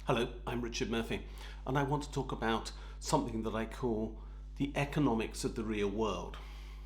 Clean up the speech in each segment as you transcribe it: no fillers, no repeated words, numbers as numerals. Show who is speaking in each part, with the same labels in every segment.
Speaker 1: Hello, I'm Richard Murphy, and I want to talk about something that I call the economics of the real world.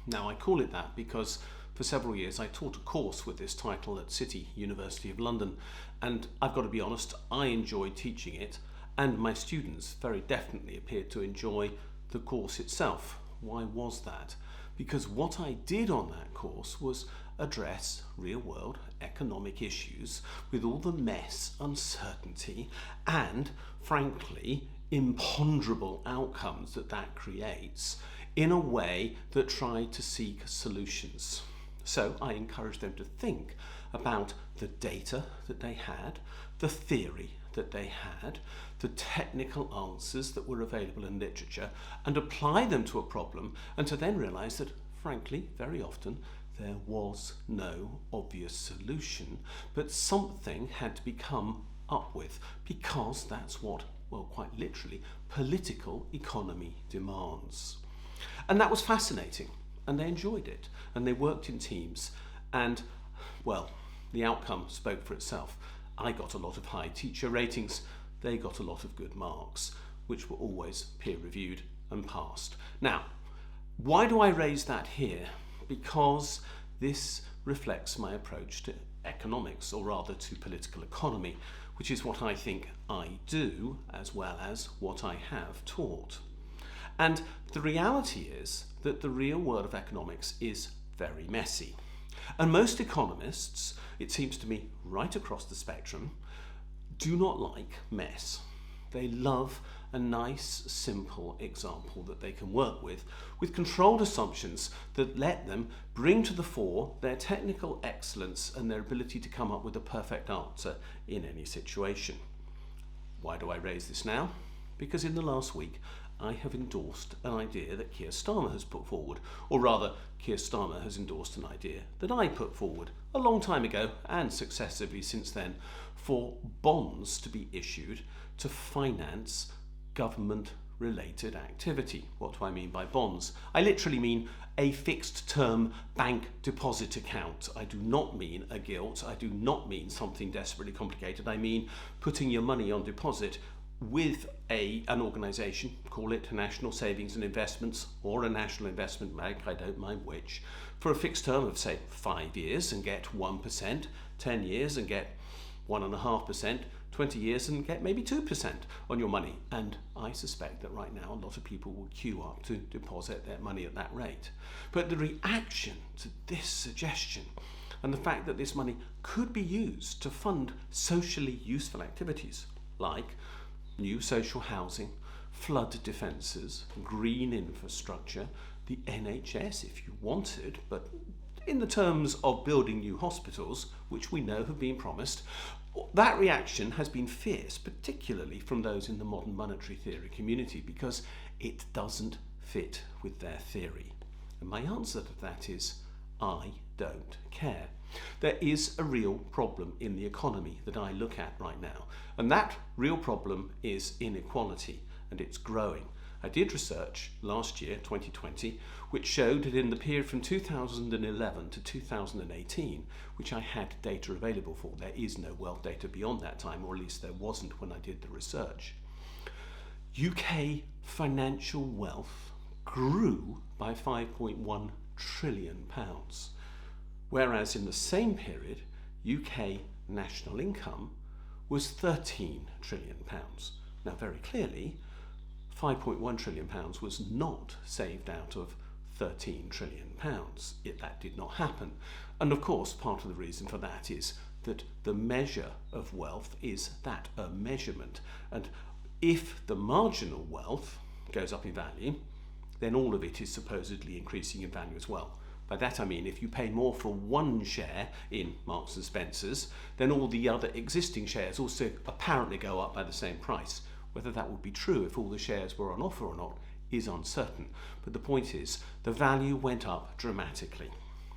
Speaker 1: Now, I call it that because for several years I taught a course with this title at City University of London, and I've got to be honest, I enjoyed teaching it, and my students very definitely appeared to enjoy the course itself. Why was that? Because what I did on that course was address real-world economic issues with all the mess, uncertainty, and, frankly, imponderable outcomes that creates in a way that tried to seek solutions. So I encouraged them to think about the data that they had, the theory that they had, the technical answers that were available in literature, and apply them to a problem, and to then realize that, frankly, very often there was no obvious solution, but something had to be come up with, because that's what, well, quite literally, political economy demands. And that was fascinating, and they enjoyed it, and they worked in teams, and, well, the outcome spoke for itself. I got a lot of high teacher ratings, they got a lot of good marks, which were always peer-reviewed and passed. Now, why do I raise that here? Because this reflects my approach to economics, or rather to political economy, which is what I think I do, as well as what I have taught. And the reality is that the real world of economics is very messy. And most economists, it seems to me right across the spectrum, do not like mess. They love a nice, simple example that they can work with controlled assumptions that let them bring to the fore their technical excellence and their ability to come up with a perfect answer in any situation. Why do I raise this now? Because in the last week, I have endorsed an idea that Keir Starmer has put forward, or rather, Keir Starmer has endorsed an idea that I put forward a long time ago, and successively since then, for bonds to be issued to finance government-related activity. What do I mean by bonds? I literally mean a fixed-term bank deposit account. I do not mean a gilt. I do not mean something desperately complicated. I mean putting your money on deposit with an organisation, call it National Savings and Investments or a National Investment Bank, I don't mind which, for a fixed term of, say, 5 years and get 1%, 10 years and get 1.5%, 20 years and get maybe 2% on your money. And I suspect that right now a lot of people will queue up to deposit their money at that rate. But the reaction to this suggestion and the fact that this money could be used to fund socially useful activities like new social housing, flood defences, green infrastructure, the NHS if you wanted, but in the terms of building new hospitals, which we know have been promised, that reaction has been fierce, particularly from those in the modern monetary theory community, because it doesn't fit with their theory. And my answer to that is, I don't care. There is a real problem in the economy that I look at right now, and that real problem is inequality, and it's growing. I did research last year, 2020, which showed that in the period from 2011 to 2018, which I had data available for, there is no wealth data beyond that time, or at least there wasn't when I did the research, UK financial wealth grew by £5.1 trillion. Whereas in the same period, UK national income was £13 trillion. Now, very clearly, £5.1 trillion was not saved out of £13 trillion. That did not happen. And of course, part of the reason for that is that the measure of wealth is that, a measurement. And if the marginal wealth goes up in value, then all of it is supposedly increasing in value as well. By that I mean if you pay more for one share in Marks and Spencer's, then all the other existing shares also apparently go up by the same price. Whether that would be true if all the shares were on offer or not is uncertain. But the point is, the value went up dramatically.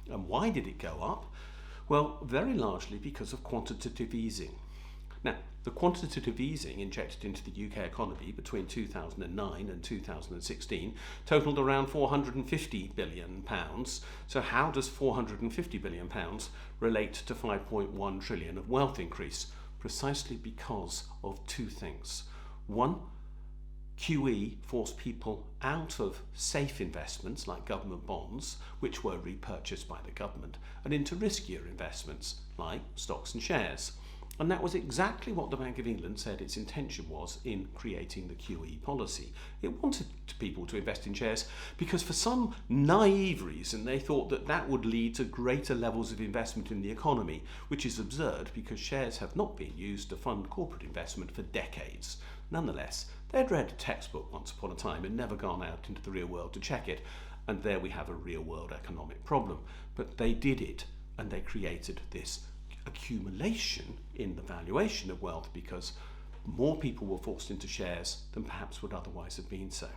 Speaker 1: And why did it go up? Well, very largely because of quantitative easing. Now, the quantitative easing injected into the UK economy between 2009 and 2016 totaled around £450 billion. So how does £450 billion relate to 5.1 trillion of wealth increase? precisely because of two things. One, QE forced people out of safe investments like government bonds, which were repurchased by the government, and into riskier investments like stocks and shares. And that was exactly what the Bank of England said its intention was in creating the QE policy. It wanted people to invest in shares because for some naive reason they thought that that would lead to greater levels of investment in the economy, which is absurd because shares have not been used to fund corporate investment for decades. Nonetheless, they'd read a textbook once upon a time and never gone out into the real world to check it, and there we have a real world economic problem. But they did it, and they created this accumulation in the valuation of wealth because more people were forced into shares than perhaps would otherwise have been so.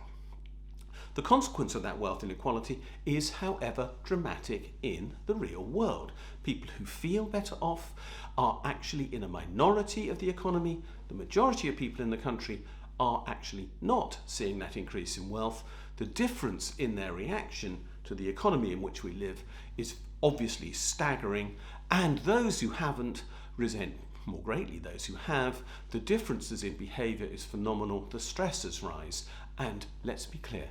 Speaker 1: The consequence of that wealth inequality is, however, dramatic in the real world. People who feel better off are actually in a minority of the economy. The majority of people in the country are actually not seeing that increase in wealth. The difference in their reaction to the economy in which we live is obviously staggering, and those who haven't resent more greatly those who have. The differences in behaviour is phenomenal. The stresses rise, and let's be clear,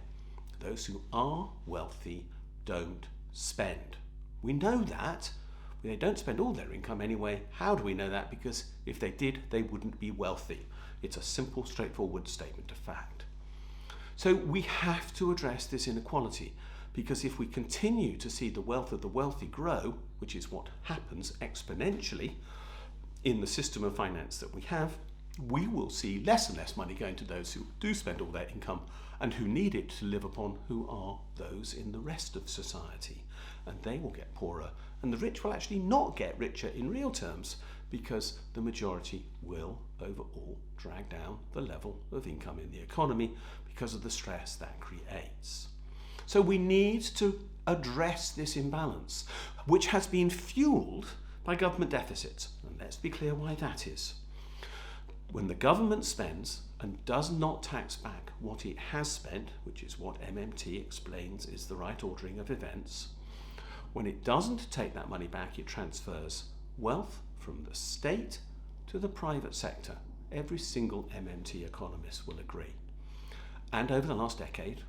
Speaker 1: those who are wealthy don't spend. We know that. They don't spend all their income anyway. How do we know that? Because if they did, they wouldn't be wealthy. It's a simple, straightforward statement of fact. So we have to address this inequality, because if we continue to see the wealth of the wealthy grow, which is what happens exponentially in the system of finance that we have, we will see less and less money going to those who do spend all their income and who need it to live upon, who are those in the rest of society. And they will get poorer, and the rich will actually not get richer in real terms, because the majority will overall drag down the level of income in the economy because of the stress that creates. So we need to address this imbalance, which has been fueled by government deficits. And let's be clear why that is. When the government spends and does not tax back what it has spent, which is what MMT explains is the right ordering of events, when it doesn't take that money back, it transfers wealth from the state to the private sector. Every single MMT economist will agree. And over the last decade,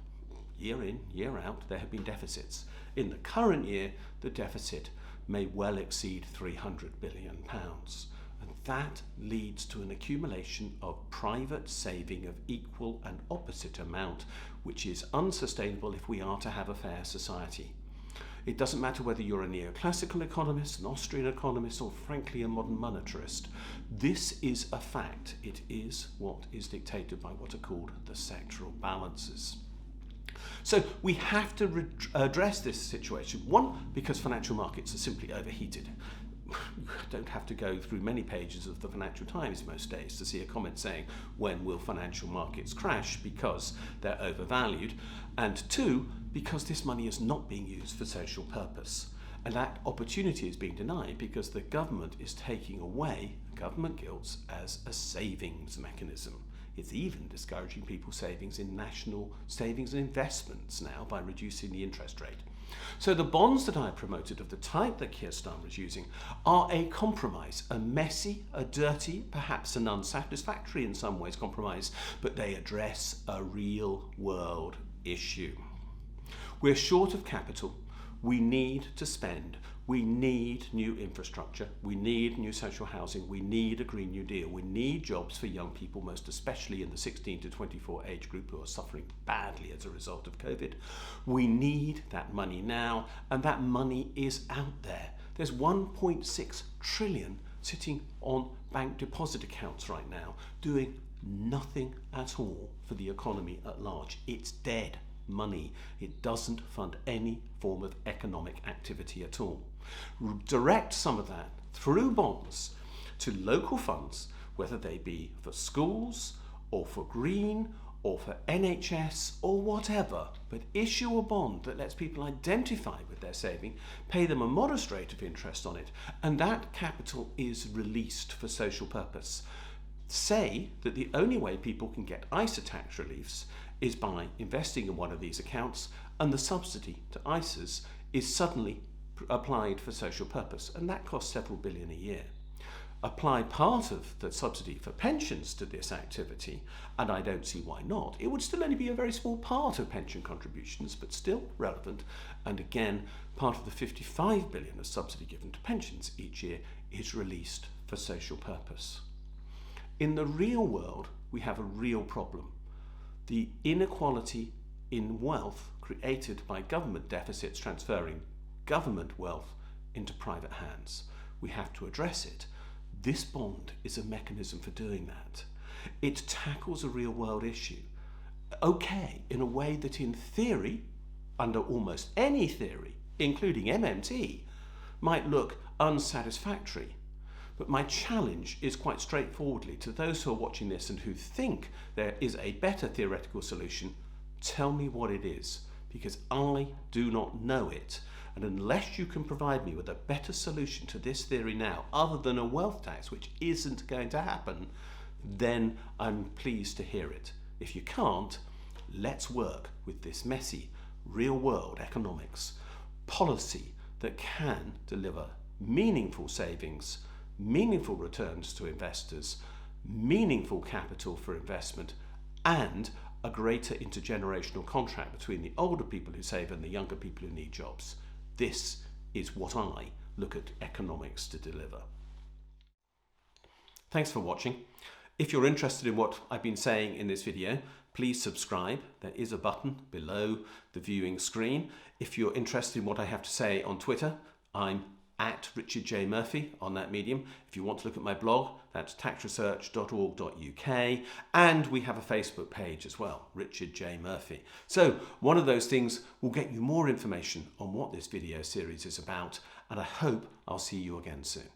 Speaker 1: year in, year out, there have been deficits. In the current year, the deficit may well exceed £300 billion. And that leads to an accumulation of private saving of equal and opposite amount, which is unsustainable if we are to have a fair society. It doesn't matter whether you're a neoclassical economist, an Austrian economist, or frankly a modern monetarist. This is a fact. It is what is dictated by what are called the sectoral balances. So we have to address this situation. One, because financial markets are simply overheated. You don't have to go through many pages of the Financial Times most days to see a comment saying, when will financial markets crash, because they're overvalued. And two, because this money is not being used for social purpose. And that opportunity is being denied because the government is taking away government gilts as a savings mechanism. It's even discouraging people's savings in national savings and investments now by reducing the interest rate. So the bonds that I promoted of the type that Keir Starmer is using are a compromise, a messy, a dirty, perhaps an unsatisfactory in some ways compromise, but they address a real world issue. We're short of capital. We need to spend. We need new infrastructure. We need new social housing. We need a Green New Deal. We need jobs for young people, most especially in the 16 to 24 age group who are suffering badly as a result of COVID. We need that money now, and that money is out there. There's 1.6 trillion sitting on bank deposit accounts right now, doing nothing at all for the economy at large. It's dead money. It doesn't fund any form of economic activity at all. Direct some of that through bonds to local funds, whether they be for schools or for green or for NHS or whatever, but issue a bond that lets people identify with their saving, pay them a modest rate of interest on it, and that capital is released for social purpose. Say that the only way people can get ISA tax reliefs is by investing in one of these accounts, and the subsidy to ISAs is suddenly applied for social purpose, and that costs several billion a year. apply part of the subsidy for pensions to this activity, and I don't see why not, it would still only be a very small part of pension contributions, but still relevant. And again, part of the 55 billion of subsidy given to pensions each year is released for social purpose. In the real world, we have a real problem. The inequality in wealth created by government deficits transferring government wealth into private hands. We have to address it. This bond is a mechanism for doing that. It tackles a real world issue, okay, in a way that in theory, under almost any theory, including MMT, might look unsatisfactory. But my challenge is quite straightforwardly to those who are watching this and who think there is a better theoretical solution, tell me what it is, because I do not know it. And unless you can provide me with a better solution to this theory now, other than a wealth tax, which isn't going to happen, then I'm pleased to hear it. If you can't, let's work with this messy, real-world economics policy that can deliver meaningful savings, meaningful returns to investors, meaningful capital for investment, and a greater intergenerational contract between the older people who save and the younger people who need jobs. This is what I look at economics to deliver. Thanks for watching. If you're interested in what I've been saying in this video, please subscribe. There is a button below the viewing screen. If you're interested in what I have to say on Twitter, I'm at Richard J. Murphy on that medium. If you want to look at my blog, that's taxresearch.org.uk, and we have a Facebook page as well, Richard J. Murphy. So one of those things will get you more information on what this video series is about, and I hope I'll see you again soon.